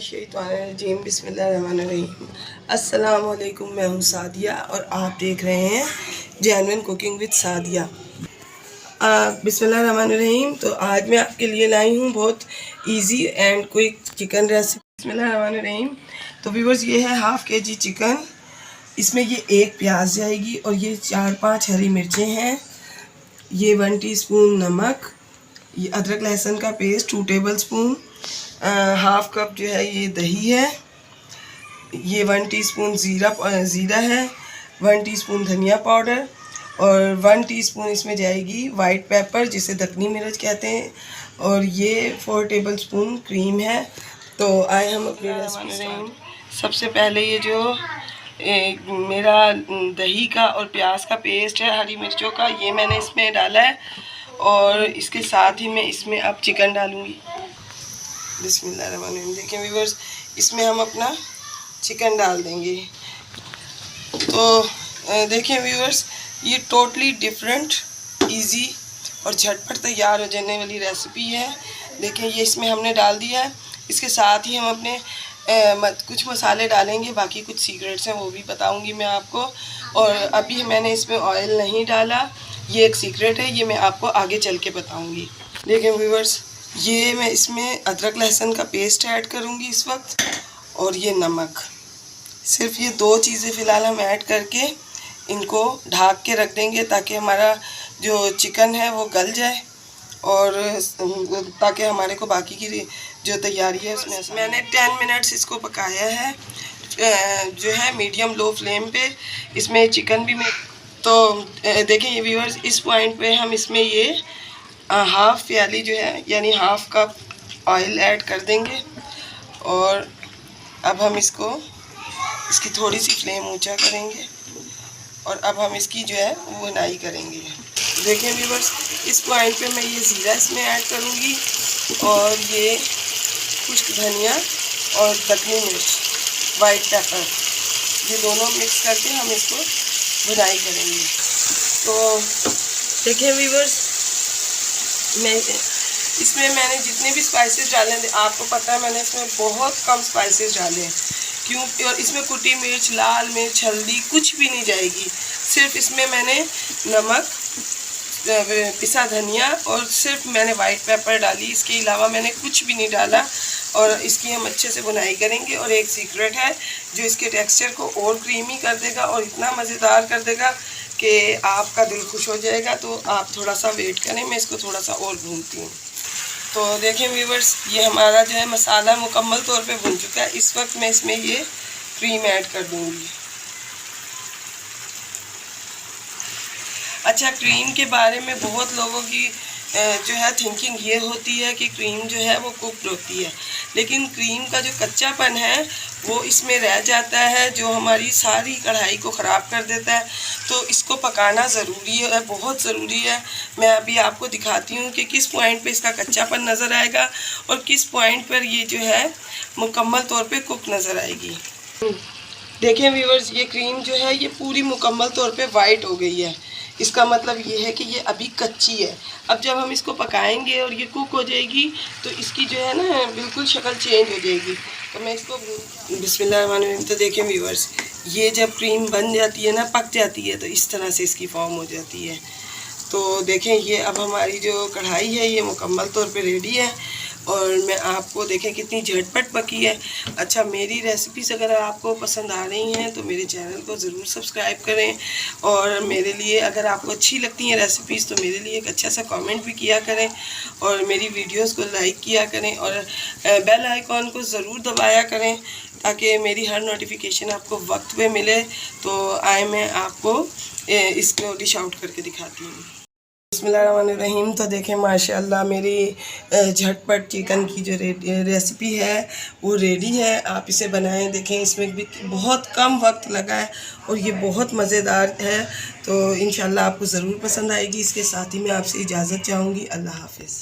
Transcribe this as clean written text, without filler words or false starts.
मिनश्शैतानिर्रजीम बिस्मिल्लाहिर्रहमानिर्रहीम। अस्सलाम वालेकुम, मैं हूँ सादिया और आप देख रहे हैं जेन्युइन कुकिंग विद सादिया। बिस्मिल्लाहिर्रहमानिर्रहीम। तो आज मैं आपके लिए लाई हूँ बहुत easy and quick chicken recipe. बिस्मिल्लाहिर्रहमानिर्रहीम। तो व्यूअर्स, ये है हाफ़ केजी चिकन। इसमें ये एक प्याज जाएगी और ये 4-5 हरी मिर्चें हैं। ये 1 टीस्पून नमक, ये अदरक लहसुन का paste 2 table spoon, half cup जो है ये दही है, ये 1 टीस्पून ज़ीरा है, 1 टीस्पून धनिया पाउडर और 1 टीस्पून इसमें जाएगी वाइट पेपर जिसे दक्कनी मिर्च कहते हैं, और ये 4 टेबल स्पून क्रीम है। तो आए हम अपनी रेसिपी। सबसे पहले ये जो मेरा दही का और प्याज का पेस्ट है हरी मिर्चों का, ये मैंने इसमें डाला है और इसके साथ ही मैं इसमें अब चिकन डालूँगी। बिस्मिल्लाहिर्रहमानिर्रहीम। देखें व्यूअर्स, इसमें हम अपना चिकन डाल देंगे। तो देखें व्यूअर्स, ये टोटली डिफरेंट, इजी और झटपट तैयार हो जाने वाली रेसिपी है। देखें, ये इसमें हमने डाल दिया है। इसके साथ ही हम अपने कुछ मसाले डालेंगे, बाकी कुछ सीक्रेट्स हैं वो भी बताऊंगी मैं आपको। और अभी मैंने इसमें ऑयल नहीं डाला, ये एक सीक्रेट है, ये मैं आपको आगे चल के बताऊंगी। देखें व्यूअर्स, ये मैं इसमें अदरक लहसुन का पेस्ट ऐड करूंगी इस वक्त, और ये नमक। सिर्फ ये 2 चीज़ें फ़िलहाल हम ऐड करके इनको ढक के रख देंगे ताकि हमारा जो चिकन है वो गल जाए और ताकि हमारे को बाकी की जो तैयारी है उसमें। मैंने 10 मिनट्स इसको पकाया है जो है मीडियम लो फ्लेम पे। इसमें चिकन भी तो देखें ये व्यूअर्स, इस पॉइंट पे हम इसमें ये हाफ़ प्याली जो है यानी हाफ़ कप ऑयल ऐड कर देंगे। और अब हम इसकी थोड़ी सी फ्लेम ऊंचा करेंगे और अब हम इसकी जो है वो बुनाई करेंगे। देखें व्यूअर्स, इस पॉइंट पे मैं ये ज़ीरा इसमें ऐड करूँगी और ये खुश्क धनिया और दक्कनी मिर्च वाइट पेपर, ये दोनों मिक्स करके हम इसको बुनाई करेंगे। तो देखें व्यूअर्स, मैंने जितने भी स्पाइसेस डाले थे, आपको पता है मैंने इसमें बहुत कम स्पाइसेस डाले हैं, क्यों? और इसमें कुटी मिर्च, लाल मिर्च, हल्दी कुछ भी नहीं जाएगी। सिर्फ इसमें मैंने नमक, पिसा धनिया और सिर्फ मैंने वाइट पेपर डाली, इसके अलावा मैंने कुछ भी नहीं डाला। और इसकी हम अच्छे से बुनाई करेंगे। और एक सीक्रेट है जो इसके टेक्सचर को और क्रीमी कर देगा और इतना मज़ेदार कर देगा कि आपका दिल खुश हो जाएगा। तो आप थोड़ा सा वेट करें, मैं इसको थोड़ा सा और भूनती हूँ। तो देखें व्यूअर्स, ये हमारा जो है मसाला मुकम्मल तौर पे भुन चुका है। इस वक्त मैं इसमें ये क्रीम ऐड कर दूँगी। अच्छा, क्रीम के बारे में बहुत लोगों की जो है थिंकिंग ये होती है कि क्रीम जो है वो कुक्ड होती है, लेकिन क्रीम का जो कच्चापन है वो इसमें रह जाता है, जो हमारी सारी कढ़ाई को ख़राब कर देता है। तो इसको पकाना ज़रूरी है, बहुत ज़रूरी है। मैं अभी आपको दिखाती हूँ कि किस पॉइंट पे इसका कच्चापन नज़र आएगा और किस पॉइंट पर ये जो है मुकम्मल तौर पे कुक नज़र आएगी। देखें व्यूअर्स, ये क्रीम जो है ये पूरी मुकम्मल तौर पे वाइट हो गई है। इसका मतलब ये है कि ये अभी कच्ची है। अब जब हम इसको पकाएंगे और ये कुक हो जाएगी तो इसकी जो है ना बिल्कुल शक्ल चेंज हो जाएगी। तो मैं इसको बिस्मिल्लाहिर्रहमानिर्रहीम। तो देखें व्यूअर्स, ये जब क्रीम बन जाती है ना, पक जाती है, तो इस तरह से इसकी फॉर्म हो जाती है। तो देखें, ये अब हमारी जो कढ़ाई है ये मुकम्मल तौर पे रेडी है और मैं आपको देखें कितनी झटपट पकी है। अच्छा, मेरी रेसिपीज़ अगर आपको पसंद आ रही हैं तो मेरे चैनल को ज़रूर सब्सक्राइब करें, और मेरे लिए अगर आपको अच्छी लगती हैं रेसिपीज़ तो मेरे लिए एक अच्छा सा कमेंट भी किया करें और मेरी वीडियोस को लाइक किया करें और बेल आइकॉन को ज़रूर दबाया करें ताकि मेरी हर नोटिफिकेशन आपको वक्त पे मिले। तो आए मैं आपको इसको डिश आउट करके दिखाती हूँ। बिस्मिल्लाहिर्रहमानिर्रहीम। तो देखें माशाल्लाह मेरी झटपट चिकन की जो रेसिपी है वो रेडी है। आप इसे बनाएं, देखें इसमें भी बहुत कम वक्त लगा है और ये बहुत मज़ेदार है। तो इंशाल्लाह आपको ज़रूर पसंद आएगी। इसके साथ ही मैं आपसे इजाज़त चाहूँगी। अल्लाह हाफ़िज़।